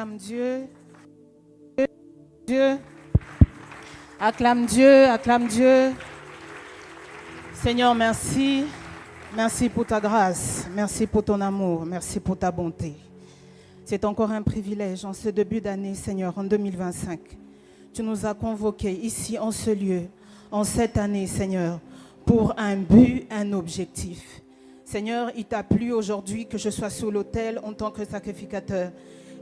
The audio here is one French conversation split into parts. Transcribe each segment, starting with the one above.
acclame Dieu. Dieu. Acclame Dieu, acclame Dieu. Seigneur, merci. Merci pour ta grâce. Merci pour ton amour. Merci pour ta bonté. C'est encore un privilège en ce début d'année, Seigneur, en 2025. Tu nous as convoqués ici, en ce lieu, en cette année, Seigneur, pour un but, un objectif. Seigneur, il t'a plu aujourd'hui que je sois sur l'autel en tant que sacrificateur.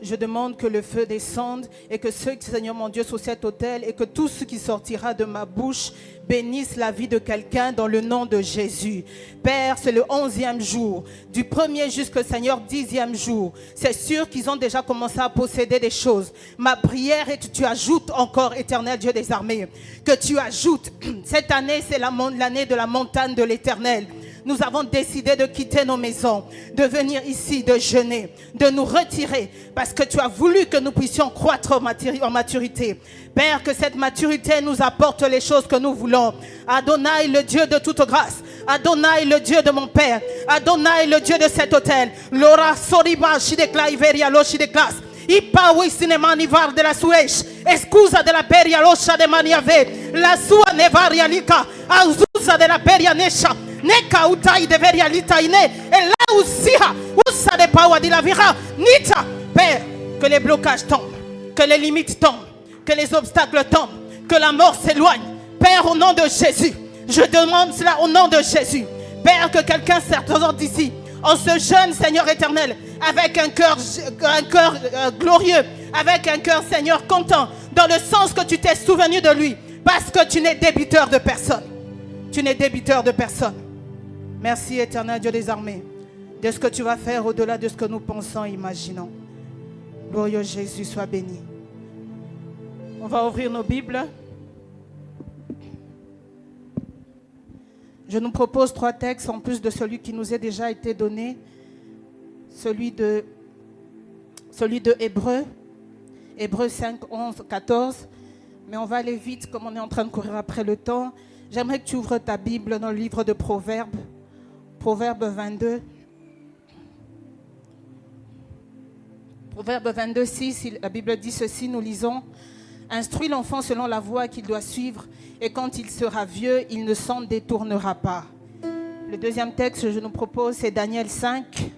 Je demande que le feu descende et que ceux, Seigneur mon Dieu, sur cet autel et que tout ce qui sortira de ma bouche bénisse la vie de quelqu'un dans le nom de Jésus. Père, c'est le 11e jour, du 1er jusqu'au Seigneur 10e jour. C'est sûr qu'ils ont déjà commencé à posséder des choses. Ma prière est que tu ajoutes encore, Éternel Dieu des armées, que tu ajoutes. Cette année, c'est l'année de la montagne de l'Éternel. Nous avons décidé de quitter nos maisons, de venir ici, de jeûner, de nous retirer, parce que tu as voulu que nous puissions croître en maturité. Père, que cette maturité nous apporte les choses que nous voulons. Adonai, le Dieu de toute grâce. Adonai, le Dieu de mon Père. Adonai, le Dieu de cet autel. Lora soriba shidekla iveria lo shideklas. Ipa wisinema nivar de la suesh. Escusa de la peria losha de maniave. La sua nevaria lika. Azusa de la peria nesha. Neka utai de veria lita ine. Et là usiha. Usa de pawa di la vira. Nita. Père, que les blocages tombent. Que les limites tombent. Que les obstacles tombent. Que la mort s'éloigne. Père, au nom de Jésus. Je demande cela au nom de Jésus. Père, que quelqu'un sorte d'ici. En ce jeûne, Seigneur éternel. Avec un cœur glorieux. Avec un cœur, Seigneur, content. Dans le sens que tu t'es souvenu de lui. Parce que tu n'es débiteur de personne. Tu n'es débiteur de personne. Merci, éternel Dieu des armées, de ce que tu vas faire au-delà de ce que nous pensons et imaginons. Glorieux Jésus, sois béni. On va ouvrir nos Bibles. Je nous propose 3 textes en plus de celui qui nous a déjà été donné. Celui de Hébreux. Hébreux 5, 11, 14. Mais on va aller vite comme on est en train de courir après le temps. J'aimerais que tu ouvres ta Bible dans le livre de Proverbes. Proverbe 22. Proverbe 22, 6, la Bible dit ceci, nous lisons. Instruis l'enfant selon la voie qu'il doit suivre, et quand il sera vieux, il ne s'en détournera pas. Le deuxième texte que je nous propose, c'est Daniel 5,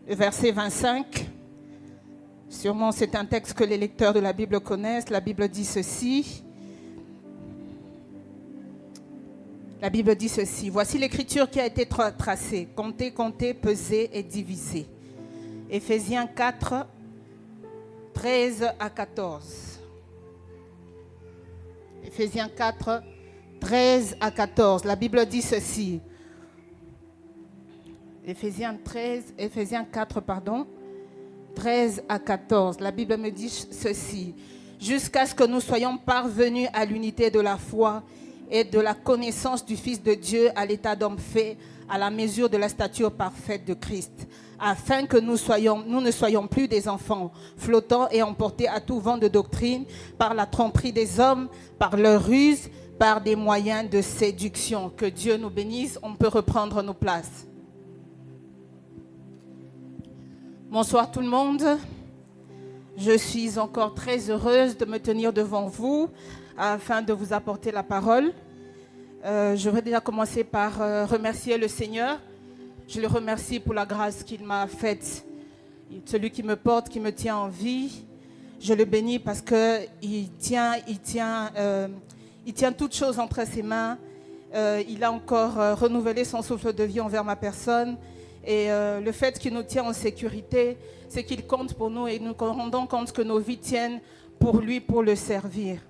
verset 25. Sûrement, c'est un texte que les lecteurs de la Bible connaissent. La Bible dit ceci. La Bible dit ceci. Voici l'écriture qui a été tracée. Comptez, comptez, pesez et divisez. Éphésiens 4, 13 à 14. Éphésiens 4, 13 à 14. La Bible dit ceci. Éphésiens 4, 13 à 14. La Bible me dit ceci. Jusqu'à ce que nous soyons parvenus à l'unité de la foi et de la connaissance du Fils de Dieu à l'état d'homme fait, à la mesure de la stature parfaite de Christ, afin que nous ne soyons plus des enfants flottants et emportés à tout vent de doctrine par la tromperie des hommes, par leur ruse, par des moyens de séduction. Que Dieu nous bénisse. On peut reprendre nos places. Bonsoir tout le monde. Je suis encore très heureuse de me tenir devant vous afin de vous apporter la parole. Je vais déjà commencer par remercier le Seigneur. Je le remercie pour la grâce qu'il m'a faite. Celui qui me porte, qui me tient en vie. Je le bénis parce qu'il tient toutes choses entre ses mains. Il a encore renouvelé son souffle de vie envers ma personne. Et le fait qu'il nous tient en sécurité, c'est qu'il compte pour nous et nous nous rendons compte que nos vies tiennent pour lui, pour le servir.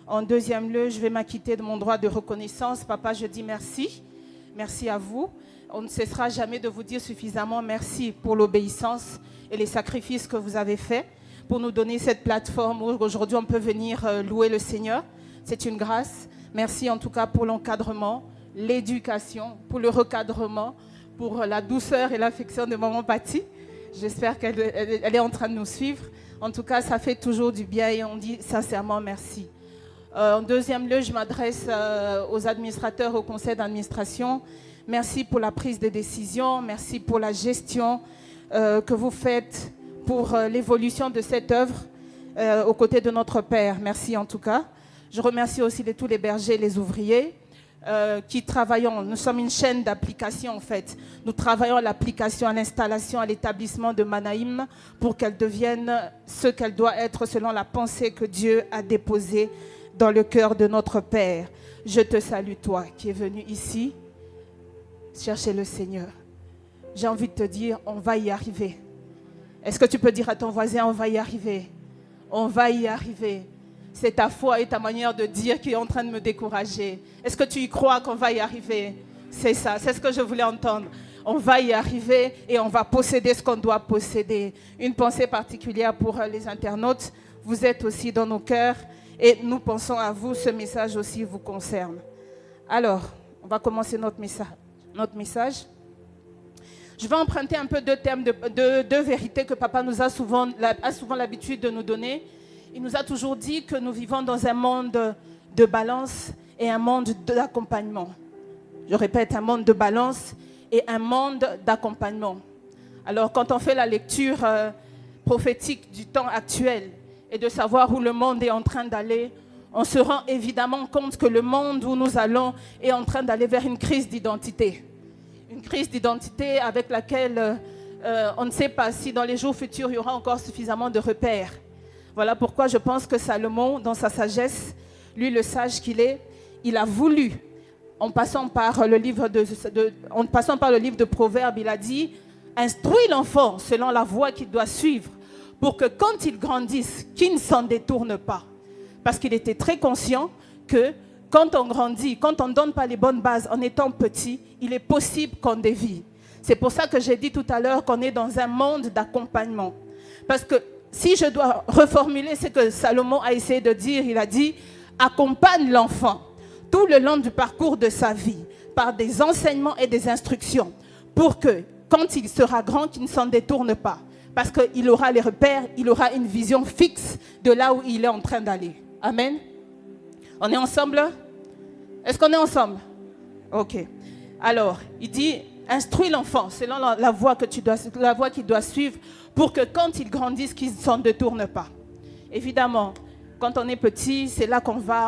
En deuxième lieu, je vais m'acquitter de mon droit de reconnaissance. Papa, je dis merci. Merci à vous. On ne cessera jamais de vous dire suffisamment merci pour l'obéissance et les sacrifices que vous avez faits pour nous donner cette plateforme où aujourd'hui on peut venir louer le Seigneur. C'est une grâce. Merci en tout cas pour l'encadrement, l'éducation, pour le recadrement, pour la douceur et l'affection de Maman Patti. J'espère qu'elle est en train de nous suivre. En tout cas, ça fait toujours du bien et on dit sincèrement merci. En deuxième lieu, je m'adresse aux administrateurs, au conseil d'administration. Merci pour la prise de décision, merci pour la gestion que vous faites pour l'évolution de cette œuvre aux côtés de notre Père. Merci en tout cas. Je remercie aussi tous les bergers, les ouvriers qui travaillons. Nous sommes une chaîne d'application en fait. Nous travaillons à l'application, à l'installation, à l'établissement de Manaïm pour qu'elle devienne ce qu'elle doit être selon la pensée que Dieu a déposée dans le cœur de notre Père. Je te salue toi qui es venu ici chercher le Seigneur. J'ai envie de te dire, on va y arriver. Est-ce que tu peux dire à ton voisin, on va y arriver? On va y arriver. C'est ta foi et ta manière de dire qui est en train de me décourager. Est-ce que tu y crois qu'on va y arriver? C'est ça, c'est ce que je voulais entendre. On va y arriver et on va posséder ce qu'on doit posséder. Une pensée particulière pour les internautes. Vous êtes aussi dans nos cœurs et nous pensons à vous. Ce message aussi vous concerne. Alors, on va commencer notre message. Je vais emprunter un peu deux thèmes, deux vérités que papa nous a souvent l'habitude de nous donner. Il nous a toujours dit que nous vivons dans un monde de balance et un monde d'accompagnement. Je répète, un monde de balance et un monde d'accompagnement. Alors, quand on fait la lecture prophétique du temps actuel et de savoir où le monde est en train d'aller, on se rend évidemment compte que le monde où nous allons est en train d'aller vers une crise d'identité. Une crise d'identité avec laquelle on ne sait pas si dans les jours futurs, il y aura encore suffisamment de repères. Voilà pourquoi je pense que Salomon, dans sa sagesse, lui le sage qu'il est, il a voulu, en passant par le livre de Proverbes, il a dit « Instruis l'enfant selon la voie qu'il doit suivre, pour que quand il grandisse, qu'il ne s'en détourne pas. » Parce qu'il était très conscient que quand on grandit, quand on ne donne pas les bonnes bases en étant petit, il est possible qu'on dévie. C'est pour ça que j'ai dit tout à l'heure qu'on est dans un monde d'accompagnement. Parce que si je dois reformuler ce que Salomon a essayé de dire, il a dit « Accompagne l'enfant tout le long du parcours de sa vie par des enseignements et des instructions pour que, quand il sera grand, qu'il ne s'en détourne pas. Parce qu'il aura les repères, il aura une vision fixe de là où il est en train d'aller. » Amen. On est ensemble? Est-ce qu'on est ensemble? Ok. Alors, il dit, instruis l'enfant selon la voie qu'il doit suivre pour que quand il grandisse, qu'il ne s'en détourne pas. Évidemment, quand on est petit, c'est là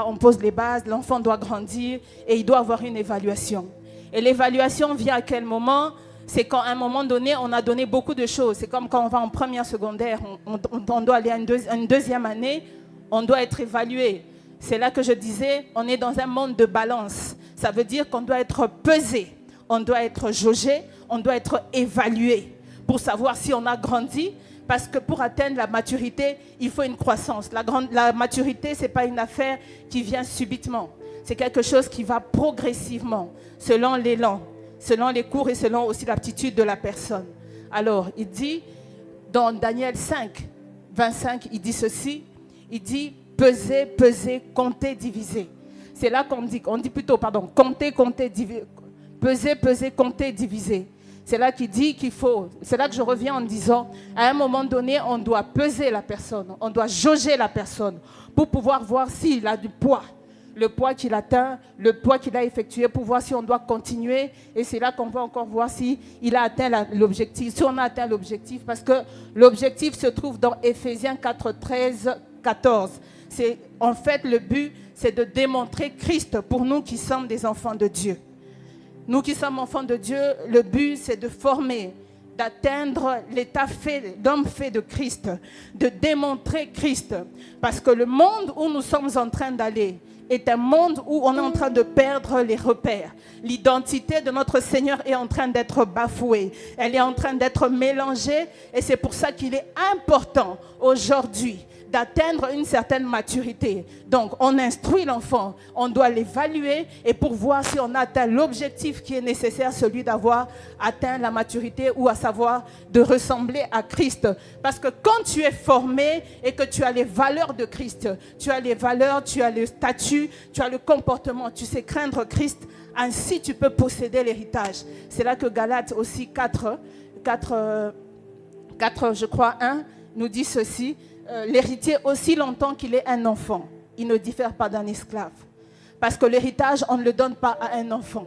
on pose les bases, l'enfant doit grandir et il doit avoir une évaluation. Et l'évaluation vient à quel moment? C'est quand à un moment donné, on a donné beaucoup de choses. C'est comme quand on va en première secondaire, on doit aller à une deuxième année, on doit être évalué. C'est là que je disais, on est dans un monde de balance. Ça veut dire qu'on doit être pesé, on doit être jaugé, on doit être évalué pour savoir si on a grandi. Parce que pour atteindre la maturité, il faut une croissance. La maturité, ce n'est pas une affaire qui vient subitement. C'est quelque chose qui va progressivement, selon l'élan, selon les cours et selon aussi l'aptitude de la personne. Alors, il dit, dans Daniel 5, 25, il dit ceci, il dit, peser, peser, compter, diviser. C'est là qu'on dit plutôt, compter, diviser. Peser, peser, compter, diviser. C'est là qu'il dit c'est là que je reviens en disant, à un moment donné, on doit peser la personne, on doit jauger la personne pour pouvoir voir s'il a du poids, le poids qu'il atteint, le poids qu'il a effectué, pour voir si on doit continuer. Et c'est là qu'on peut encore voir s'il a atteint l'objectif, si on a atteint l'objectif, parce que l'objectif se trouve dans Éphésiens 4, 13, 14. En fait, le but, c'est de démontrer Christ pour nous qui sommes des enfants de Dieu. Nous qui sommes enfants de Dieu, le but, c'est de former, d'atteindre l'état d'homme fait de Christ, de démontrer Christ. Parce que le monde où nous sommes en train d'aller est un monde où on est en train de perdre les repères. L'identité de notre Seigneur est en train d'être bafouée. Elle est en train d'être mélangée. Et c'est pour ça qu'il est important aujourd'hui d'atteindre une certaine maturité. Donc, on instruit l'enfant, on doit l'évaluer et pour voir si on a atteint l'objectif qui est nécessaire, celui d'avoir atteint la maturité ou à savoir de ressembler à Christ. Parce que quand tu es formé et que tu as les valeurs de Christ, tu as les valeurs, tu as le statut, tu as le comportement, tu sais craindre Christ, ainsi tu peux posséder l'héritage. C'est là que Galates aussi 4 je crois 1 nous dit ceci. L'héritier, aussi longtemps qu'il est un enfant, il ne diffère pas d'un esclave. Parce que l'héritage, on ne le donne pas à un enfant.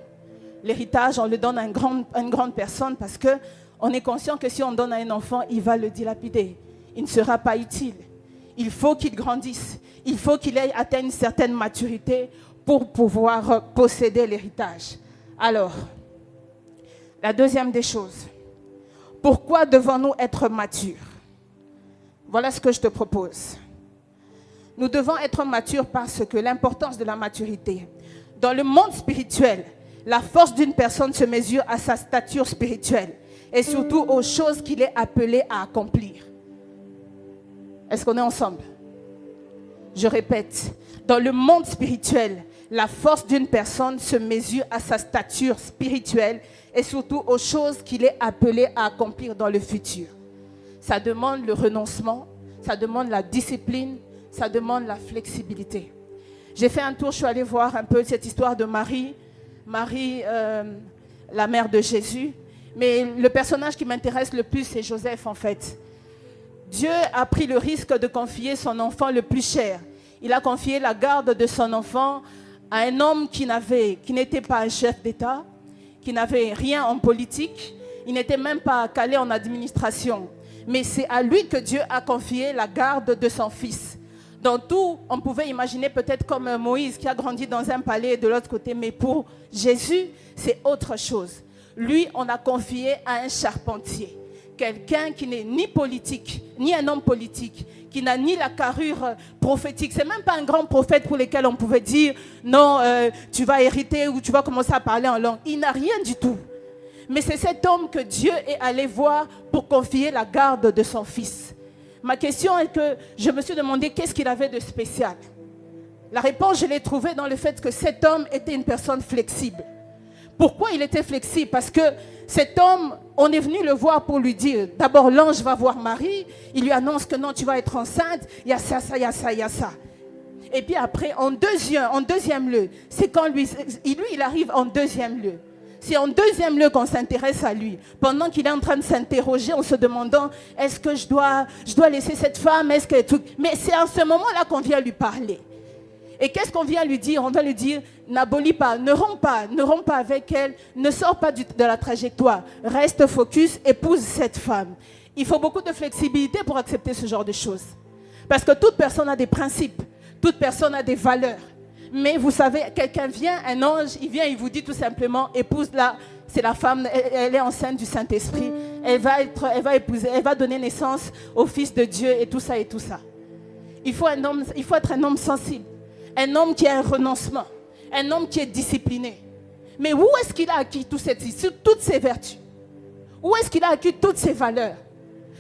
L'héritage, on le donne à une grande personne parce que On est conscient que si on donne à un enfant, il va le dilapider. Il ne sera pas utile. Il faut qu'il grandisse. Il faut qu'il ait atteint une certaine maturité pour pouvoir posséder l'héritage. Alors, la deuxième des choses, pourquoi devons-nous être matures? Voilà ce que je te propose. Nous devons être matures parce que l'importance de la maturité. Dans le monde spirituel, la force d'une personne se mesure à sa stature spirituelle et surtout aux choses qu'il est appelé à accomplir. Est-ce qu'on est ensemble? Je répète, dans le monde spirituel, la force d'une personne se mesure à sa stature spirituelle et surtout aux choses qu'il est appelé à accomplir dans le futur. Ça demande le renoncement, ça demande la discipline, ça demande la flexibilité. J'ai fait un tour, je suis allée voir un peu cette histoire de Marie, la mère de Jésus. Mais le personnage qui m'intéresse le plus, c'est Joseph en fait. Dieu a pris le risque de confier son enfant le plus cher. Il a confié la garde de son enfant à un homme qui n'était pas un chef d'État, qui n'avait rien en politique, il n'était même pas calé en administration. Mais c'est à lui que Dieu a confié la garde de son fils. Dans tout, on pouvait imaginer peut-être comme Moïse qui a grandi dans un palais de l'autre côté, mais pour Jésus, c'est autre chose. Lui, on a confié à un charpentier, quelqu'un qui n'est ni politique, ni un homme politique, qui n'a ni la carrure prophétique. C'est même pas un grand prophète pour lequel on pouvait dire non, tu vas hériter ou tu vas commencer à parler en langue. Il n'a rien du tout. Mais c'est cet homme que Dieu est allé voir pour confier la garde de son fils. Ma question est que je me suis demandé qu'est-ce qu'il avait de spécial. La réponse, je l'ai trouvée dans le fait que cet homme était une personne flexible. Pourquoi il était flexible? Parce que cet homme, on est venu le voir pour lui dire, d'abord l'ange va voir Marie, il lui annonce que non, tu vas être enceinte, il y a ça, il y a ça, il y a ça. Et puis après, en deuxième lieu, c'est quand lui, il arrive en deuxième lieu. C'est en deuxième lieu qu'on s'intéresse à lui. Pendant qu'il est en train de s'interroger en se demandant, est-ce que je dois laisser cette femme, est-ce que... Mais c'est en ce moment-là qu'on vient lui parler. Et qu'est-ce qu'on vient lui dire? On va lui dire, n'abolis pas, ne romps pas avec elle, ne sors pas de la trajectoire, reste focus, épouse cette femme. Il faut beaucoup de flexibilité pour accepter ce genre de choses. Parce que toute personne a des principes, toute personne a des valeurs. Mais vous savez, quelqu'un vient, un ange, il vient, il vous dit tout simplement, épouse-la, c'est la femme, elle est enceinte du Saint-Esprit, elle va épouser, elle va donner naissance au Fils de Dieu et tout ça et tout ça. Il faut être un homme sensible. Un homme qui a un renoncement. Un homme qui est discipliné. Mais où est-ce qu'il a acquis toutes ces vertus? Où est-ce qu'il a acquis toutes ces valeurs?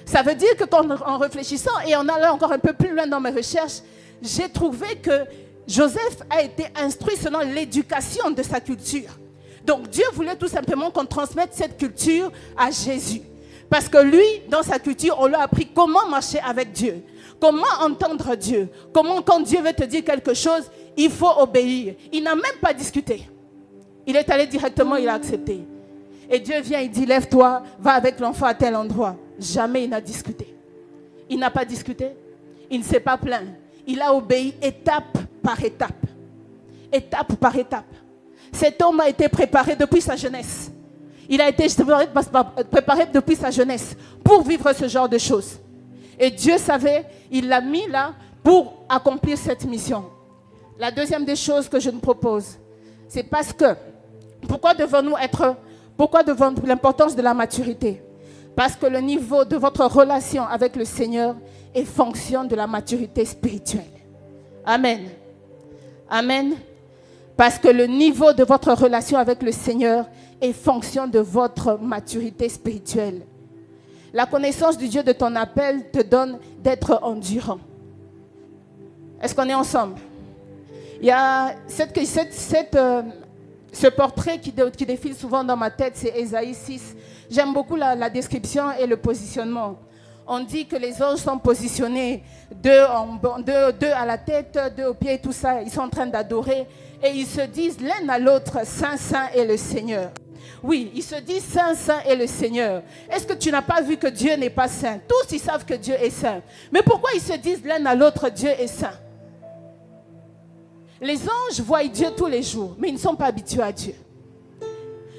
Ça veut dire que en réfléchissant et en allant encore un peu plus loin dans mes recherches, j'ai trouvé que Joseph a été instruit selon l'éducation de sa culture. Donc Dieu voulait tout simplement qu'on transmette cette culture à Jésus. Parce que lui, dans sa culture, on lui a appris comment marcher avec Dieu. Comment entendre Dieu? Comment, quand Dieu veut te dire quelque chose, il faut obéir. Il n'a même pas discuté. Il est allé directement, il a accepté. Et Dieu vient, il dit, lève-toi, va avec l'enfant à tel endroit. Jamais il n'a discuté. Il n'a pas discuté. Il ne s'est pas plaint. Il a obéi étape par étape. Étape par étape. Cet homme a été préparé depuis sa jeunesse. Il a été préparé depuis sa jeunesse pour vivre ce genre de choses. Et Dieu savait, il l'a mis là pour accomplir cette mission. La deuxième des choses que je nous propose, c'est parce que, pourquoi devons l'importance de la maturité? Parce que le niveau de votre relation avec le Seigneur est fonction de la maturité spirituelle. Amen. Amen. Parce que le niveau de votre relation avec le Seigneur est fonction de votre maturité spirituelle. La connaissance du Dieu de ton appel te donne d'être endurant. Est-ce qu'on est ensemble? Il y a ce portrait qui défile souvent dans ma tête, c'est Ésaïe 6. J'aime beaucoup la description et le positionnement. On dit que les anges sont positionnés, deux à la tête, deux aux pieds, tout ça. Ils sont en train d'adorer et ils se disent l'un à l'autre, Saint, Saint est le Seigneur. Oui, ils se disent Saint, Saint est le Seigneur. Est-ce que tu n'as pas vu que Dieu n'est pas saint? Tous, ils savent que Dieu est saint. Mais pourquoi ils se disent l'un à l'autre, Dieu est saint? Les anges voient Dieu tous les jours, mais ils ne sont pas habitués à Dieu.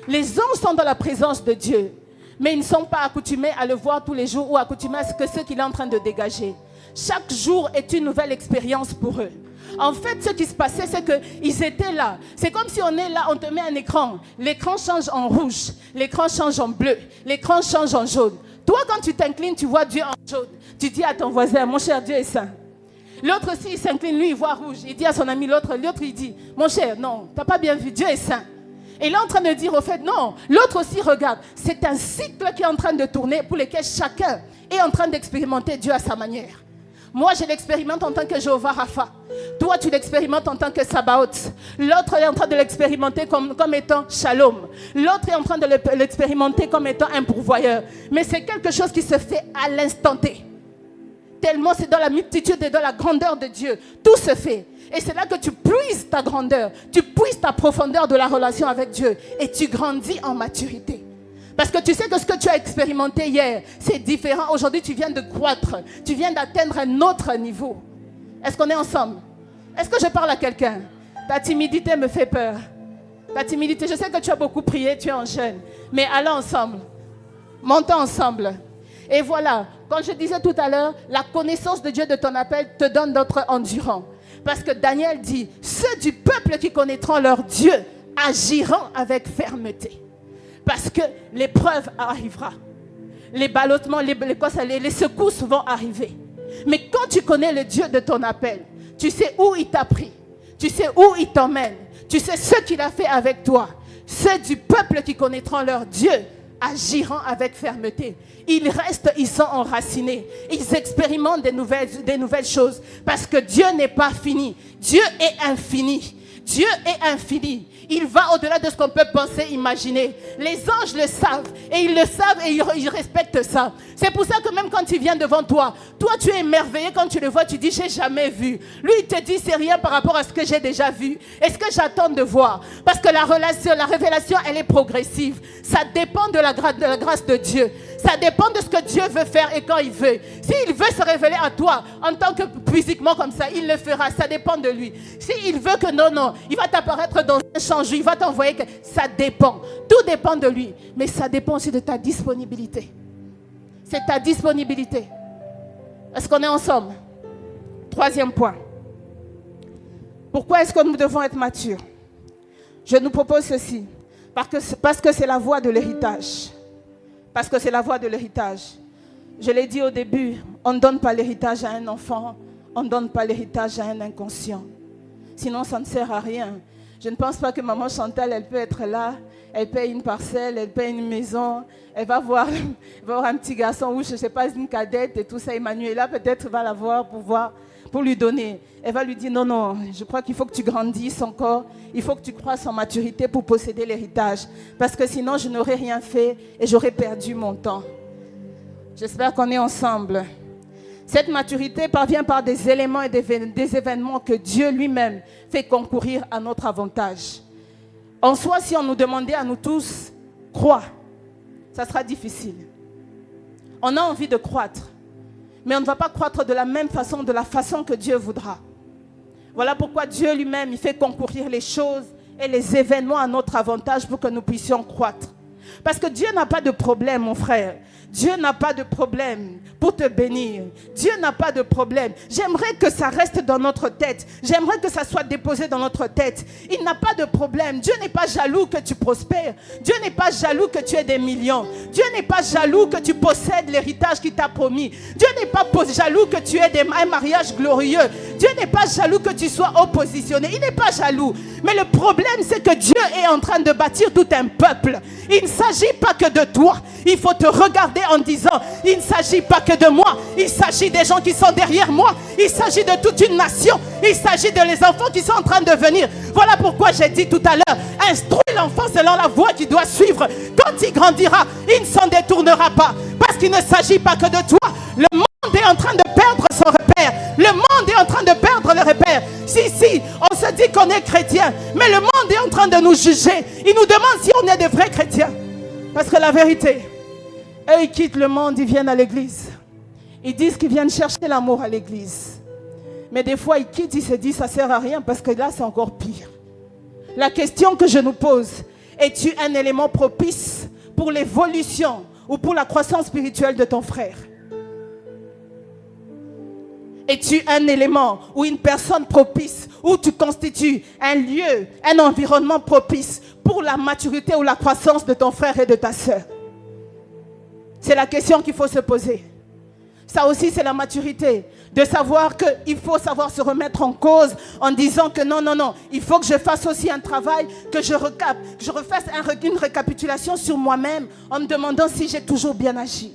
Les anges sont dans la présence de Dieu, Mais ils ne sont pas accoutumés à le voir tous les jours ou accoutumés à ce qu'il est en train de dégager. Chaque jour est une nouvelle expérience pour eux. En fait, ce qui se passait, c'est qu'ils étaient là. C'est comme si on est là, on te met un écran. L'écran change en rouge, l'écran change en bleu, l'écran change en jaune. Toi, quand tu t'inclines, tu vois Dieu en jaune. Tu dis à ton voisin, mon cher, Dieu est saint. L'autre aussi, il s'incline, lui, il voit rouge. Il dit à son ami, l'autre, il dit, mon cher, non, tu n'as pas bien vu, Dieu est saint. Et il est en train de dire au fait, non, l'autre aussi regarde. C'est un cycle qui est en train de tourner pour lequel chacun est en train d'expérimenter Dieu à sa manière. Moi, je l'expérimente en tant que Jéhovah Rapha. Toi, tu l'expérimentes en tant que Sabaoth. L'autre est en train de l'expérimenter comme étant Shalom. L'autre est en train de l'expérimenter comme étant un pourvoyeur. Mais c'est quelque chose qui se fait à l'instant T. Tellement c'est dans la multitude et dans la grandeur de Dieu. Tout se fait. Et c'est là que tu puises ta grandeur. Tu puises ta profondeur de la relation avec Dieu. Et tu grandis en maturité. Parce que tu sais que ce que tu as expérimenté hier, c'est différent. Aujourd'hui, tu viens de croître. Tu viens d'atteindre un autre niveau. Est-ce qu'on est ensemble? Est-ce que je parle à quelqu'un? Ta timidité me fait peur. Ta timidité, je sais que tu as beaucoup prié, tu es en jeûne. Mais allons ensemble. Montons ensemble. Et voilà, quand je disais tout à l'heure, la connaissance de Dieu de ton appel te donne notre endurance. Parce que Daniel dit, ceux du peuple qui connaîtront leur Dieu agiront avec fermeté. Parce que l'épreuve arrivera. Les ballottements, les secousses vont arriver. Mais quand tu connais le Dieu de ton appel, tu sais où il t'a pris. Tu sais où il t'emmène. Tu sais ce qu'il a fait avec toi. Ceux du peuple qui connaîtront leur Dieu agiront avec fermeté. Ils restent, ils sont enracinés. Ils expérimentent des nouvelles choses. Parce que Dieu n'est pas fini. Dieu est infini. Dieu est infini. Il va au-delà de ce qu'on peut penser, imaginer. Les anges le savent. Et ils le savent et ils respectent ça. C'est pour ça que même quand il vient devant toi, toi tu es émerveillé quand tu le vois, tu dis j'ai jamais vu. Lui il te dit c'est rien par rapport à ce que j'ai déjà vu. Et ce que j'attends de voir. Parce que la révélation elle est progressive. Ça dépend de la grâce de Dieu. Ça dépend de ce que Dieu veut faire et quand il veut. S'il veut se révéler à toi en tant que physiquement comme ça, il le fera. Ça dépend de lui. S'il veut que non, il va t'apparaître dans un champ, il va t'envoyer. Ça dépend. Tout dépend de lui. Mais ça dépend aussi de ta disponibilité. C'est ta disponibilité. Est-ce qu'on est ensemble? Troisième point. Pourquoi est-ce que nous devons être matures? Je nous propose ceci. Parce que c'est la voie de l'héritage. Parce que c'est la voie de l'héritage. Je l'ai dit au début, on ne donne pas l'héritage à un enfant, on ne donne pas l'héritage à un inconscient. Sinon, ça ne sert à rien. Je ne pense pas que maman Chantal, elle peut être là, elle paye une parcelle, elle paye une maison, elle va voir un petit garçon ou je ne sais pas, une cadette et tout ça, Emmanuela peut-être va la voir pour lui donner. Elle va lui dire non, je crois qu'il faut que tu grandisses encore, il faut que tu croisses en maturité pour posséder l'héritage. Parce que sinon, je n'aurais rien fait et j'aurais perdu mon temps. J'espère qu'on est ensemble. Cette maturité parvient par des éléments et des événements que Dieu lui-même fait concourir à notre avantage. En soi, si on nous demandait à nous tous, crois, ça sera difficile. On a envie de croître, mais on ne va pas croître de la même façon, de la façon que Dieu voudra. Voilà pourquoi Dieu lui-même, il fait concourir les choses et les événements à notre avantage pour que nous puissions croître. Parce que Dieu n'a pas de problème, mon frère. Dieu n'a pas de problème pour te bénir. Dieu n'a pas de problème. J'aimerais que ça reste dans notre tête. J'aimerais que ça soit déposé dans notre tête. Il n'a pas de problème. Dieu n'est pas jaloux que tu prospères. Dieu n'est pas jaloux que tu aies des millions. Dieu n'est pas jaloux que tu possèdes l'héritage qu'il t'a promis. Dieu n'est pas jaloux que tu aies un mariage glorieux. Dieu n'est pas jaloux que tu sois oppositionné. Il n'est pas jaloux. Mais le problème, c'est que Dieu est en train de bâtir tout un peuple. Il ne s'agit pas que de toi. Il faut te regarder en disant, il ne s'agit pas que de moi. Il s'agit des gens qui sont derrière moi. Il s'agit de toute une nation. Il s'agit de les enfants qui sont en train de venir. Voilà pourquoi j'ai dit tout à l'heure, instruis l'enfant selon la voie qu'il doit suivre. Quand il grandira, il ne s'en détournera pas. Parce qu'il ne s'agit pas que de toi. Le monde est en train de perdre son repère. Le monde est en train de perdre le repère. Si, on se dit qu'on est chrétien, mais le monde est en train de nous juger. Il nous demande si on est des vrais chrétiens. Parce que la vérité, eux, ils quittent le monde, ils viennent à l'église. Ils disent qu'ils viennent chercher l'amour à l'église. Mais des fois, ils quittent, ils se disent ça ne sert à rien parce que là, c'est encore pire. La question que je nous pose, es-tu un élément propice pour l'évolution ou pour la croissance spirituelle de ton frère? Es-tu un élément ou une personne propice, où tu constitues un lieu, un environnement propice pour la maturité ou la croissance de ton frère et de ta sœur? C'est la question qu'il faut se poser. Ça aussi, c'est la maturité. De savoir qu'il faut savoir se remettre en cause en disant que non, il faut que je fasse aussi un travail, que je refasse une récapitulation sur moi-même en me demandant si j'ai toujours bien agi.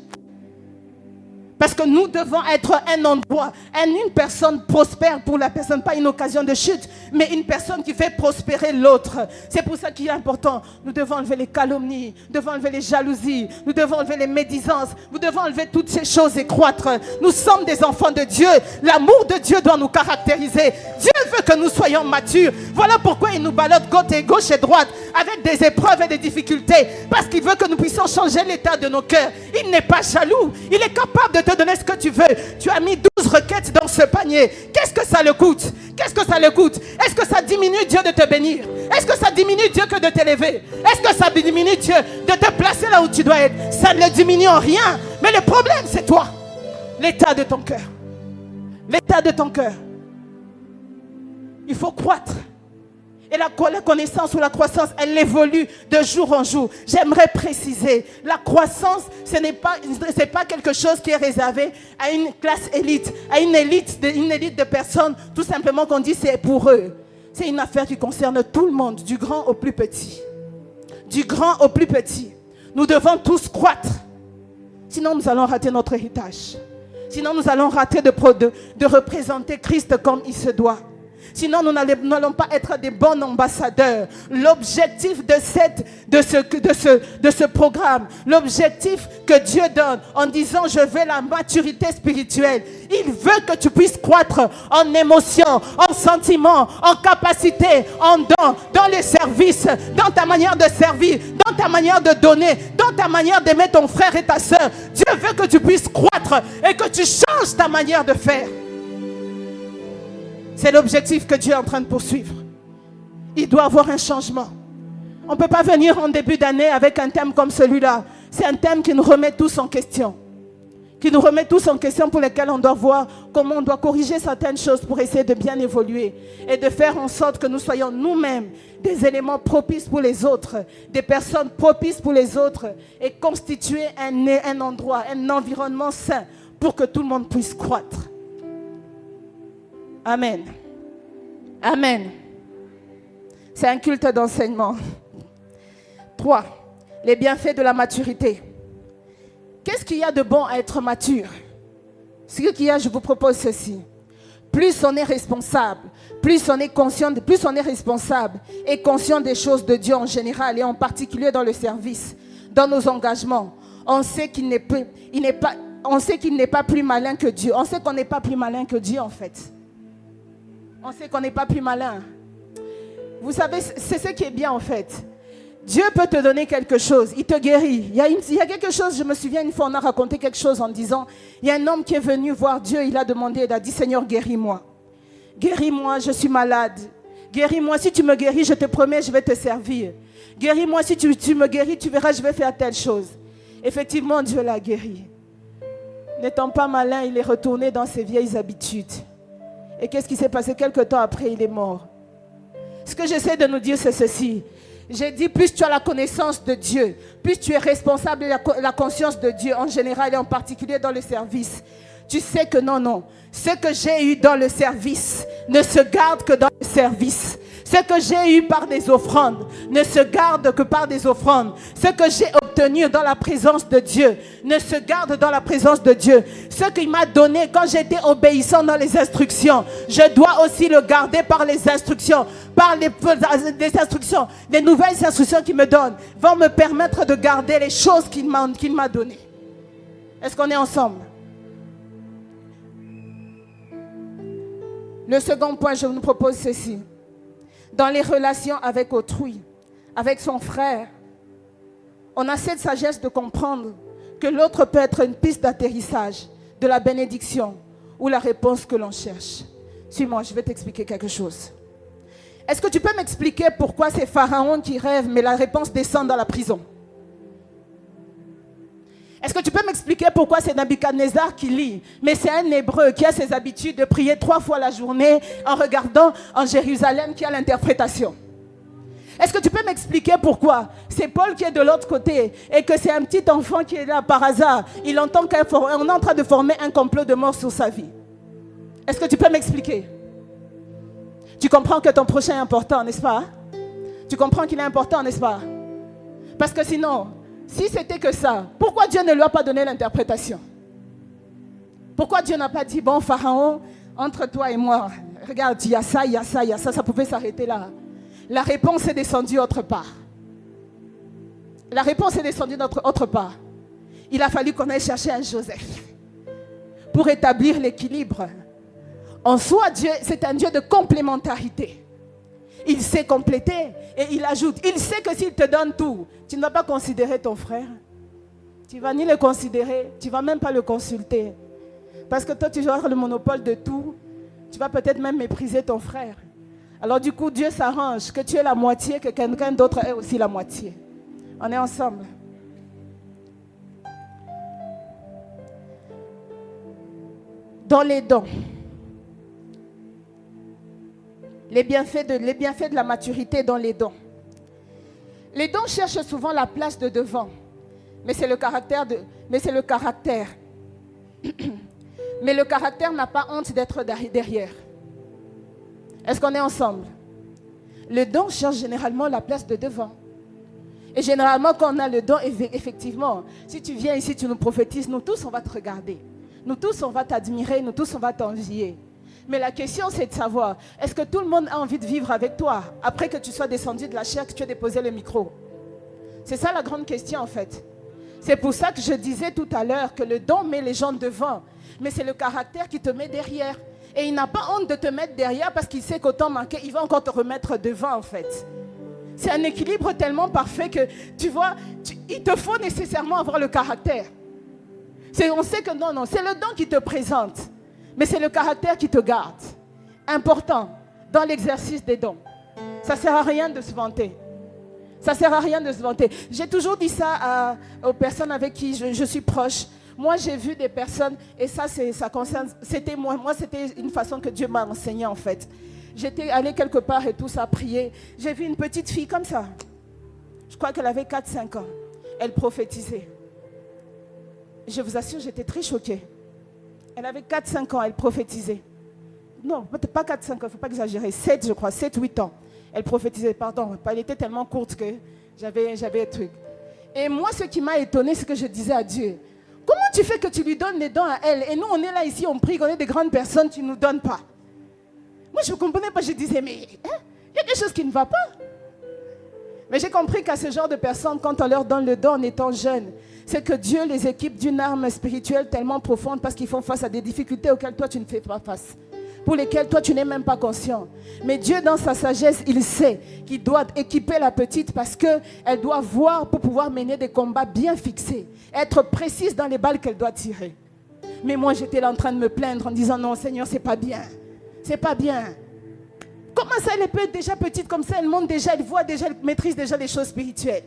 Parce que nous devons être un endroit, une personne prospère pour la personne, pas une occasion de chute, mais une personne qui fait prospérer l'autre. C'est pour ça qu'il est important. Nous devons enlever les calomnies, nous devons enlever les jalousies, nous devons enlever les médisances, nous devons enlever toutes ces choses et croître. Nous sommes des enfants de Dieu. L'amour de Dieu doit nous caractériser. Dieu veut que nous soyons matures. Voilà pourquoi il nous ballotte gauche et droite avec des épreuves et des difficultés. Parce qu'il veut que nous puissions changer l'état de nos cœurs. Il n'est pas jaloux. Il est capable de te donner ce que tu veux. Tu as mis 12 requêtes dans ce panier. Qu'est-ce que ça le coûte? Qu'est-ce que ça le coûte? Est-ce que ça diminue Dieu de te bénir? Est-ce que ça diminue Dieu que de t'élever? Est-ce que ça diminue Dieu de te placer là où tu dois être? Ça ne le diminue en rien. Mais le problème, c'est toi. L'état de ton cœur. L'état de ton cœur. Il faut croître. Et la connaissance ou la croissance, elle évolue de jour en jour. J'aimerais préciser, la croissance, ce n'est pas quelque chose qui est réservé à une classe élite, à une élite de personnes, tout simplement qu'on dit c'est pour eux. C'est une affaire qui concerne tout le monde, du grand au plus petit. Du grand au plus petit. Nous devons tous croître. Sinon, nous allons rater notre héritage. Sinon, nous allons rater de représenter Christ comme il se doit. Sinon, nous n'allons pas être des bons ambassadeurs. L'objectif de ce programme, l'objectif que Dieu donne en disant je veux la maturité spirituelle, il veut que tu puisses croître en émotion, en sentiment, en capacité, en don, dans les services, dans ta manière de servir, dans ta manière de donner, dans ta manière d'aimer ton frère et ta soeur. Dieu veut que tu puisses croître et que tu changes ta manière de faire. C'est l'objectif que Dieu est en train de poursuivre. Il doit avoir un changement. On ne peut pas venir en début d'année avec un thème comme celui-là. C'est un thème qui nous remet tous en question. Qui nous remet tous en question, pour lesquels on doit voir comment on doit corriger certaines choses pour essayer de bien évoluer. Et de faire en sorte que nous soyons nous-mêmes des éléments propices pour les autres. Des personnes propices pour les autres. Et constituer un endroit, un environnement sain pour que tout le monde puisse croître. Amen. Amen. C'est un culte d'enseignement. 3. Les bienfaits de la maturité. Qu'est-ce qu'il y a de bon à être mature? Ce qu'il y a, je vous propose ceci. Plus on est responsable, plus on est conscient, plus on est responsable et conscient des choses de Dieu en général et en particulier dans le service, dans nos engagements, on sait qu'il n'est pas plus malin que Dieu. On sait qu'on n'est pas plus malin que Dieu en fait. On sait qu'on n'est pas plus malin. Vous savez, c'est ce qui est bien en fait. Dieu peut te donner quelque chose, il te guérit. Il y a quelque chose, je me souviens une fois, on a raconté quelque chose en disant, il y a un homme qui est venu voir Dieu, il a demandé, il a dit, Seigneur, guéris-moi. Guéris-moi, je suis malade. Guéris-moi, si tu me guéris, je te promets, je vais te servir. Guéris-moi, si tu me guéris, tu verras, je vais faire telle chose. Effectivement, Dieu l'a guéri. N'étant pas malin, il est retourné dans ses vieilles habitudes. Et qu'est-ce qui s'est passé? Quelque temps après, il est mort. Ce que j'essaie de nous dire, c'est ceci. J'ai dit, plus tu as la connaissance de Dieu, plus tu es responsable de la conscience de Dieu en général et en particulier dans le service. Tu sais que non. Ce que j'ai eu dans le service ne se garde que dans le service. Ce que j'ai eu par des offrandes ne se garde que par des offrandes. Ce que j'ai obtenu dans la présence de Dieu ne se garde dans la présence de Dieu. Ce qu'il m'a donné quand j'étais obéissant dans les instructions, je dois aussi le garder par les instructions. Par les instructions, les nouvelles instructions qu'il me donne vont me permettre de garder les choses qu'il m'a données. Est-ce qu'on est ensemble? Le second point, je vous propose ceci. Dans les relations avec autrui, avec son frère, on a cette sagesse de comprendre que l'autre peut être une piste d'atterrissage de la bénédiction ou la réponse que l'on cherche. Suis-moi, je vais t'expliquer quelque chose. Est-ce que tu peux m'expliquer pourquoi c'est Pharaon qui rêve, mais la réponse descend dans la prison? Est-ce que tu peux m'expliquer pourquoi c'est Nabuchodonosor qui lit? Mais c'est un Hébreu qui a ses habitudes de prier 3 fois la journée en regardant en Jérusalem qui a l'interprétation. Est-ce que tu peux m'expliquer pourquoi c'est Paul qui est de l'autre côté et que c'est un petit enfant qui est là par hasard? Il entend qu'on est en train de former un complot de mort sur sa vie. Est-ce que tu peux m'expliquer? Tu comprends que ton prochain est important, n'est-ce pas? Tu comprends qu'il est important, n'est-ce pas? Parce que sinon, si c'était que ça, pourquoi Dieu ne lui a pas donné l'interprétation? Pourquoi Dieu n'a pas dit, bon Pharaon, entre toi et moi, regarde, il y a ça, il y a ça, il y a ça, ça pouvait s'arrêter là. La réponse est descendue autre part. La réponse est descendue autre part. Il a fallu qu'on aille chercher un Joseph pour établir l'équilibre. En soi, Dieu, c'est un Dieu de complémentarité. Il sait compléter et il ajoute. Il sait que s'il te donne tout, tu ne vas pas considérer ton frère. Tu ne vas ni le considérer, tu ne vas même pas le consulter. Parce que toi, tu auras le monopole de tout. Tu vas peut-être même mépriser ton frère. Alors du coup, Dieu s'arrange que tu es la moitié, que quelqu'un d'autre ait aussi la moitié. On est ensemble. Dans les dons. Les bienfaits de la maturité dans les dons. Les dons cherchent souvent la place de devant. Mais c'est le caractère. Mais le caractère n'a pas honte d'être derrière. Est-ce qu'on est ensemble? Le don cherche généralement la place de devant. Et généralement, quand on a le don, effectivement, si tu viens ici, tu nous prophétises, nous tous, on va te regarder. Nous tous, on va t'admirer, nous tous, on va t'envier. Mais la question, c'est de savoir, est-ce que tout le monde a envie de vivre avec toi après que tu sois descendu de la chair, que tu aies déposé le micro? C'est ça la grande question, en fait. C'est pour ça que je disais tout à l'heure que le don met les gens devant. Mais c'est le caractère qui te met derrière. Et il n'a pas honte de te mettre derrière parce qu'il sait qu'autant manquer, il va encore te remettre devant en fait. C'est un équilibre tellement parfait que tu vois, il te faut nécessairement avoir le caractère. On sait que non, c'est le don qui te présente. Mais c'est le caractère qui te garde. Important dans l'exercice des dons. Ça ne sert à rien de se vanter. Ça ne sert à rien de se vanter. J'ai toujours dit ça aux personnes avec qui je suis proche. Moi, j'ai vu des personnes, et ça concerne, c'était moi. Moi, c'était une façon que Dieu m'a enseigné, en fait. J'étais allée quelque part et tout ça, prier. J'ai vu une petite fille comme ça. Je crois qu'elle avait 4-5 ans. Elle prophétisait. Je vous assure, j'étais très choquée. Elle avait 4-5 ans, elle prophétisait. Non, peut-être pas 4-5 ans, il ne faut pas exagérer. 7, je crois, 7-8 ans. Elle prophétisait, pardon. Elle était tellement courte que j'avais un truc. Et moi, ce qui m'a étonnée, c'est que je disais à Dieu, comment tu fais que tu lui donnes les dons à elle? Et nous, on est là ici, on prie, on est des grandes personnes, tu ne nous donnes pas. Moi, je ne comprenais pas, je disais, mais il y a quelque chose qui ne va pas. Mais j'ai compris qu'à ce genre de personnes, quand on leur donne le don en étant jeunes, c'est que Dieu les équipe d'une arme spirituelle tellement profonde parce qu'ils font face à des difficultés auxquelles toi, tu ne fais pas face. Pour lesquelles toi, tu n'es même pas conscient. Mais Dieu, dans sa sagesse, il sait qu'il doit équiper la petite parce qu'elle doit voir pour pouvoir mener des combats bien fixés. Être précise dans les balles qu'elle doit tirer. Mais moi, j'étais là en train de me plaindre en disant, non, Seigneur, c'est pas bien. C'est pas bien. Comment ça, elle peut être déjà petite comme ça, elle monte déjà, elle voit déjà, elle maîtrise déjà les choses spirituelles.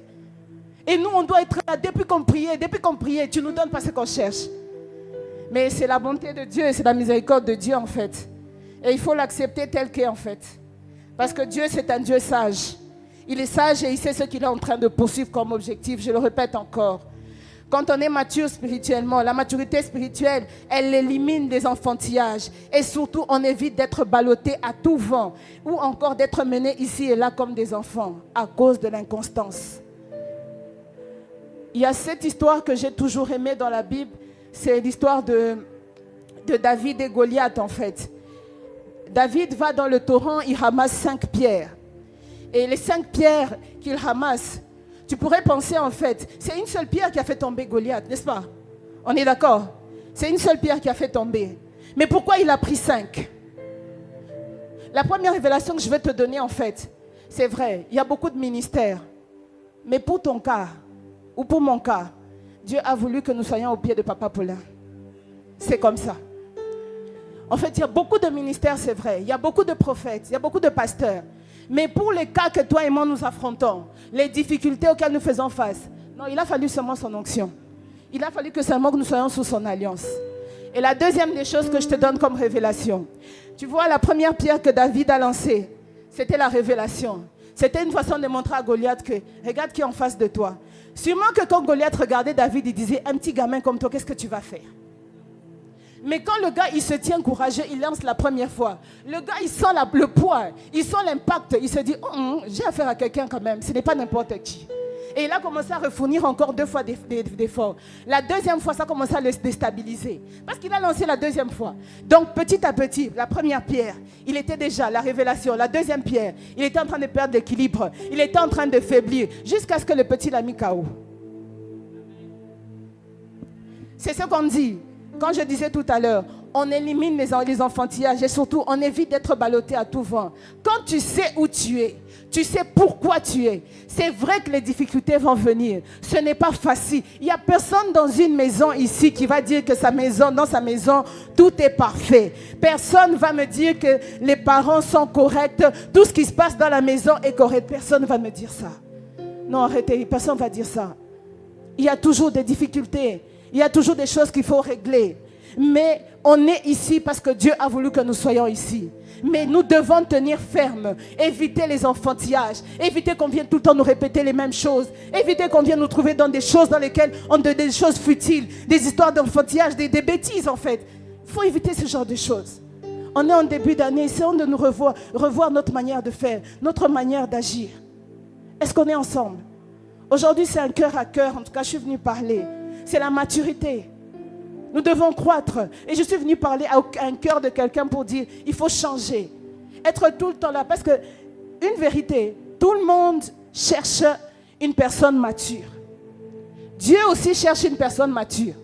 Et nous, on doit être là, depuis qu'on priait, tu ne nous donnes pas ce qu'on cherche. Mais c'est la bonté de Dieu, c'est la miséricorde de Dieu, en fait. Et il faut l'accepter tel qu'est, en fait. Parce que Dieu, c'est un Dieu sage. Il est sage et il sait ce qu'il est en train de poursuivre comme objectif. Je le répète encore. Quand on est mature spirituellement, la maturité spirituelle, elle élimine les enfantillages. Et surtout, on évite d'être ballotté à tout vent. Ou encore d'être mené ici et là comme des enfants à cause de l'inconstance. Il y a cette histoire que j'ai toujours aimée dans la Bible. C'est l'histoire de David et Goliath, en fait. David va dans le torrent, il ramasse 5 pierres. Et les 5 pierres qu'il ramasse, tu pourrais penser en fait, c'est une seule pierre qui a fait tomber Goliath, n'est-ce pas? On est d'accord? C'est une seule pierre qui a fait tomber. Mais pourquoi il a pris 5? La première révélation que je vais te donner en fait, c'est vrai, il y a beaucoup de ministères. Mais pour ton cas, ou pour mon cas, Dieu a voulu que nous soyons au pied de Papa Paulin. C'est comme ça. En fait, il y a beaucoup de ministères, c'est vrai. Il y a beaucoup de prophètes, il y a beaucoup de pasteurs. Mais pour les cas que toi et moi nous affrontons, les difficultés auxquelles nous faisons face, non, il a fallu seulement son onction. Il a fallu que seulement que nous soyons sous son alliance. Et la deuxième des choses que je te donne comme révélation. Tu vois, la première pierre que David a lancée, c'était la révélation. C'était une façon de montrer à Goliath que, regarde qui est en face de toi. Sûrement que quand Goliath regardait David, il disait, un petit gamin comme toi, qu'est-ce que tu vas faire? Mais quand le gars, il se tient courageux, il lance la première fois. Le gars, il sent le poids, il sent l'impact. Il se dit, j'ai affaire à quelqu'un quand même, ce n'est pas n'importe qui. Et il a commencé à refournir encore 2 fois d'efforts. La deuxième fois, ça a commencé à le déstabiliser. Parce qu'il a lancé la deuxième fois. Donc, petit à petit, la première pierre, il était déjà la révélation. La deuxième pierre, il était en train de perdre l'équilibre. Il était en train de faiblir. Jusqu'à ce que le petit l'a mis KO. C'est ce qu'on dit. Quand je disais tout à l'heure, on élimine les enfantillages et surtout, on évite d'être ballotté à tout vent. Quand tu sais où tu es, tu sais pourquoi tu es. C'est vrai que les difficultés vont venir. Ce n'est pas facile. Il n'y a personne dans une maison ici qui va dire que dans sa maison, tout est parfait. Personne ne va me dire que les parents sont corrects. Tout ce qui se passe dans la maison est correct. Personne ne va me dire ça. Non, arrêtez. Personne ne va dire ça. Il y a toujours des difficultés. Il y a toujours des choses qu'il faut régler. Mais on est ici parce que Dieu a voulu que nous soyons ici. Mais nous devons tenir ferme, éviter les enfantillages, éviter qu'on vienne tout le temps nous répéter les mêmes choses, éviter qu'on vienne nous trouver dans des choses dans lesquelles on donne des choses futiles, des histoires d'enfantillage, des bêtises en fait. Il faut éviter ce genre de choses. On est en début d'année, essayons de nous revoir notre manière de faire, notre manière d'agir. Est-ce qu'on est ensemble? Aujourd'hui, c'est un cœur à cœur, en tout cas, je suis venue parler. C'est la maturité. Nous devons croître. Et je suis venue parler à un cœur de quelqu'un pour dire, il faut changer. Être tout le temps là. Parce que, une vérité, tout le monde cherche une personne mature. Dieu aussi cherche une personne mature.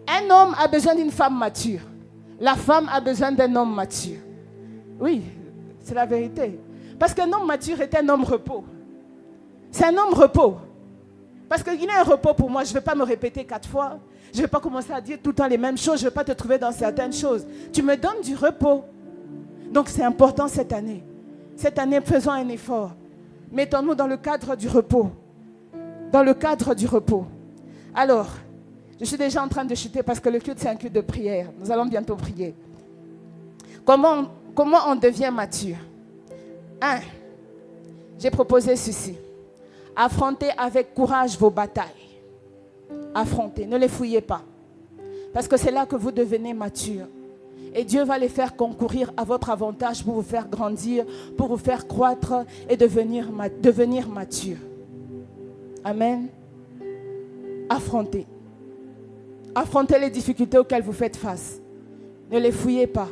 Un homme a besoin d'une femme mature. La femme a besoin d'un homme mature. Oui, c'est la vérité. Parce qu'un homme mature est un homme repos. C'est un homme repos. Parce qu'il y a un repos pour moi. Je ne vais pas me répéter 4 fois. Je ne vais pas commencer à dire tout le temps les mêmes choses. Je ne vais pas te trouver dans certaines choses. Tu me donnes du repos. Donc c'est important cette année. Cette année, faisons un effort. Mettons-nous dans le cadre du repos. Dans le cadre du repos. Alors, je suis déjà en train de chuter parce que le culte, c'est un culte de prière. Nous allons bientôt prier. Comment on devient mature? 1. J'ai proposé ceci. Affrontez avec courage vos batailles. Affrontez, ne les fouillez pas. Parce que c'est là que vous devenez mature. Et Dieu va les faire concourir à votre avantage pour vous faire grandir, pour vous faire croître et devenir mature. Amen. Affrontez. Affrontez les difficultés auxquelles vous faites face. Ne les fouillez pas.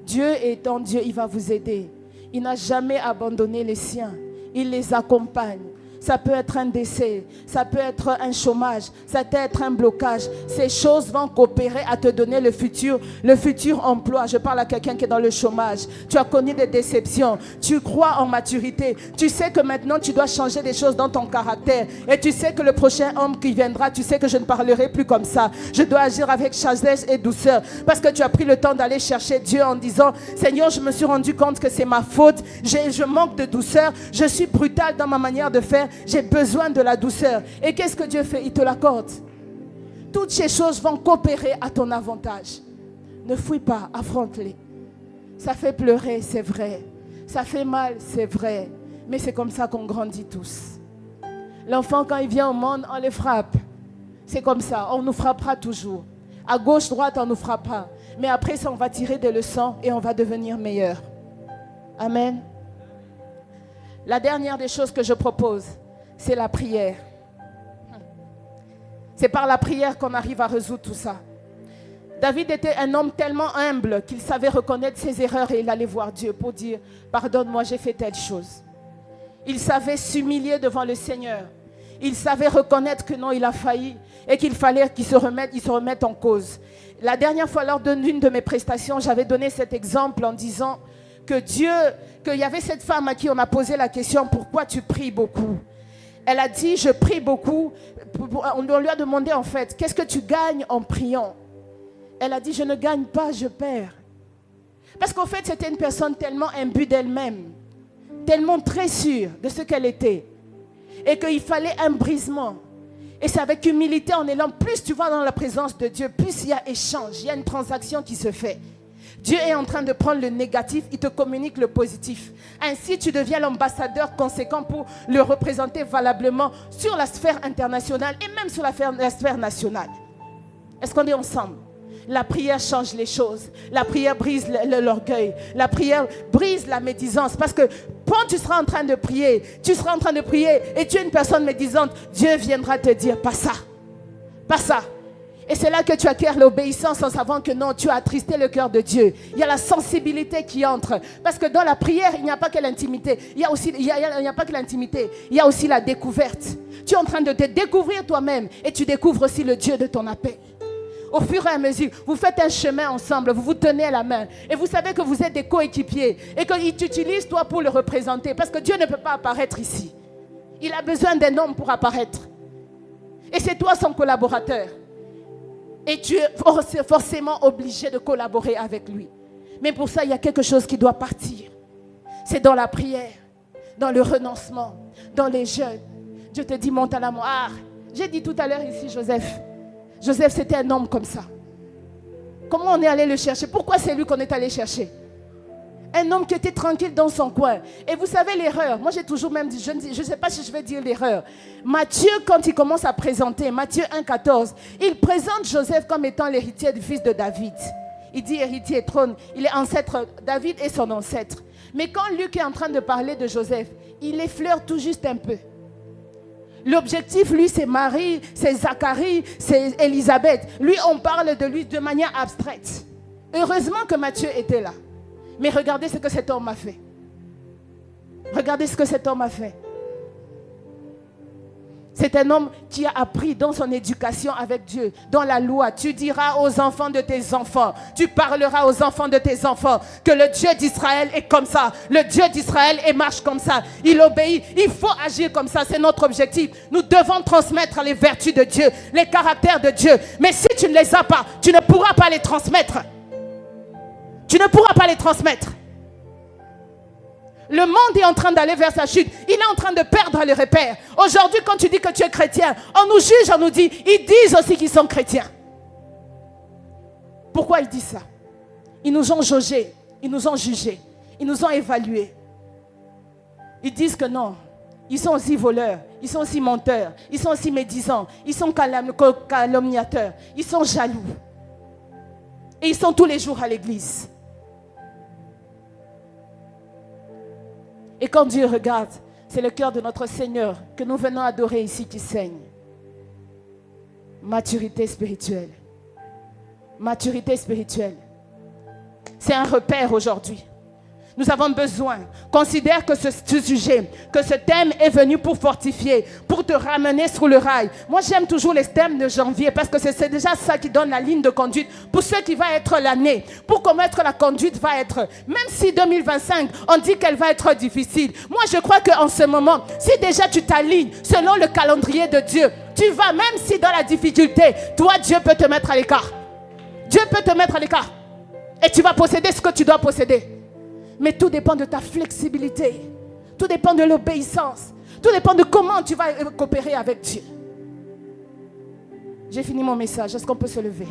Dieu étant Dieu, il va vous aider. Il n'a jamais abandonné les siens. Il les accompagne. Ça peut être un décès, ça peut être un chômage, ça peut être un blocage. Ces choses vont coopérer à te donner le futur emploi. Je parle à quelqu'un qui est dans le chômage. Tu as connu des déceptions. Tu crois en maturité. Tu sais que maintenant tu dois changer des choses dans ton caractère. Et tu sais que le prochain homme qui viendra, tu sais que je ne parlerai plus comme ça. Je dois agir avec sagesse et douceur. Parce que tu as pris le temps d'aller chercher Dieu en disant, Seigneur, je me suis rendu compte que c'est ma faute. Je manque de douceur. Je suis brutal dans ma manière de faire. J'ai besoin de la douceur. Et qu'est-ce que Dieu fait? Il te l'accorde. Toutes ces choses vont coopérer à ton avantage. Ne fouille pas, affronte-les. Ça fait pleurer, c'est vrai. Ça fait mal, c'est vrai. Mais c'est comme ça qu'on grandit tous. L'enfant, quand il vient au monde, on les frappe. C'est comme ça, on nous frappera toujours. À gauche, droite, on nous frappera. Mais après ça, on va tirer des leçons et on va devenir meilleur. Amen. La dernière des choses que je propose, c'est la prière. C'est par la prière qu'on arrive à résoudre tout ça. David était un homme tellement humble qu'il savait reconnaître ses erreurs et il allait voir Dieu pour dire « Pardonne-moi, j'ai fait telle chose ». Il savait s'humilier devant le Seigneur. Il savait reconnaître que non, il a failli et qu'il fallait qu'il se remette en cause. La dernière fois, lors d'une de mes prestations, j'avais donné cet exemple en disant que qu'il y avait cette femme à qui on a posé la question « Pourquoi tu pries beaucoup ?» Elle a dit « Je prie beaucoup ». On lui a demandé en fait « Qu'est-ce que tu gagnes en priant ?» Elle a dit « Je ne gagne pas, je perds ». Parce qu'en fait, c'était une personne tellement imbue d'elle-même, tellement très sûre de ce qu'elle était. Et qu'il fallait un brisement. Et c'est avec humilité, en élan, plus tu vas dans la présence de Dieu, plus il y a échange, il y a une transaction qui se fait. Dieu est en train de prendre le négatif, il te communique le positif. Ainsi, tu deviens l'ambassadeur conséquent pour le représenter valablement sur la sphère internationale et même sur la sphère nationale. Est-ce qu'on est ensemble? La prière change les choses. La prière brise l'orgueil. La prière brise la médisance. Parce que quand tu seras en train de prier, et tu es une personne médisante, Dieu viendra te dire, pas ça, pas ça. Et c'est là que tu acquiers l'obéissance en savant que non, tu as attristé le cœur de Dieu. Il y a la sensibilité qui entre. Parce que dans la prière, il n'y a pas que l'intimité. Il n'y a pas que l'intimité. Il y a aussi la découverte. Tu es en train de te découvrir toi-même et tu découvres aussi le Dieu de ton appel. Au fur et à mesure, vous faites un chemin ensemble, vous vous tenez la main. Et vous savez que vous êtes des coéquipiers. Et qu'il t'utilise toi pour le représenter. Parce que Dieu ne peut pas apparaître ici. Il a besoin d'un homme pour apparaître. Et c'est toi son collaborateur. Et tu es forcément obligé de collaborer avec lui. Mais pour ça, il y a quelque chose qui doit partir. C'est dans la prière, dans le renoncement, dans les jeûnes. Dieu te dit, monte à la mort. Ah, j'ai dit tout à l'heure ici, Joseph. Joseph, c'était un homme comme ça. Comment on est allé le chercher? Pourquoi c'est lui qu'on est allé chercher? Un homme qui était tranquille dans son coin. Et vous savez l'erreur. Moi, j'ai toujours même dit, je ne sais pas si je vais dire l'erreur. Matthieu, quand il commence à présenter, Matthieu 1,14, il présente Joseph comme étant l'héritier du fils de David. Il dit héritier, trône. Il est ancêtre. David est son ancêtre. Mais quand Luc est en train de parler de Joseph, il effleure tout juste un peu. L'objectif, lui, c'est Marie, c'est Zacharie, c'est Élisabeth. Lui, on parle de lui de manière abstraite. Heureusement que Matthieu était là. Mais regardez ce que cet homme a fait. Regardez ce que cet homme a fait. C'est un homme qui a appris dans son éducation avec Dieu, dans la loi. Tu diras aux enfants de tes enfants, tu parleras aux enfants de tes enfants que le Dieu d'Israël est comme ça. Le Dieu d'Israël marche comme ça. Il obéit. Il faut agir comme ça. C'est notre objectif. Nous devons transmettre les vertus de Dieu, les caractères de Dieu. Mais si tu ne les as pas, tu ne pourras pas les transmettre. Tu ne pourras pas les transmettre. Le monde est en train d'aller vers sa chute. Il est en train de perdre les repères. Aujourd'hui, quand tu dis que tu es chrétien, on nous juge, on nous dit, ils disent aussi qu'ils sont chrétiens. Pourquoi ils disent ça? Ils nous ont jaugés, ils nous ont jugés, ils nous ont évalués. Ils disent que non, ils sont aussi voleurs, ils sont aussi menteurs, ils sont aussi médisants, ils sont calomniateurs, ils sont jaloux. Et ils sont tous les jours à l'église. Et quand Dieu regarde, c'est le cœur de notre Seigneur que nous venons adorer ici qui saigne. Maturité spirituelle. Maturité spirituelle. C'est un repère aujourd'hui. Nous avons besoin. Considère que ce sujet, que ce thème est venu pour fortifier, pour te ramener sur le rail. Moi, j'aime toujours les thèmes de janvier parce que c'est déjà ça qui donne la ligne de conduite pour ce qui va être l'année. Pour comment être la conduite va être. Même si 2025, on dit qu'elle va être difficile. Moi, je crois qu'en ce moment, si déjà tu t'alignes selon le calendrier de Dieu, tu vas, même si dans la difficulté, toi, Dieu peut te mettre à l'écart. Dieu peut te mettre à l'écart. Et tu vas posséder ce que tu dois posséder. Mais tout dépend de ta flexibilité. Tout dépend de l'obéissance. Tout dépend de comment tu vas coopérer avec Dieu. J'ai fini mon message. Est-ce qu'on peut se lever?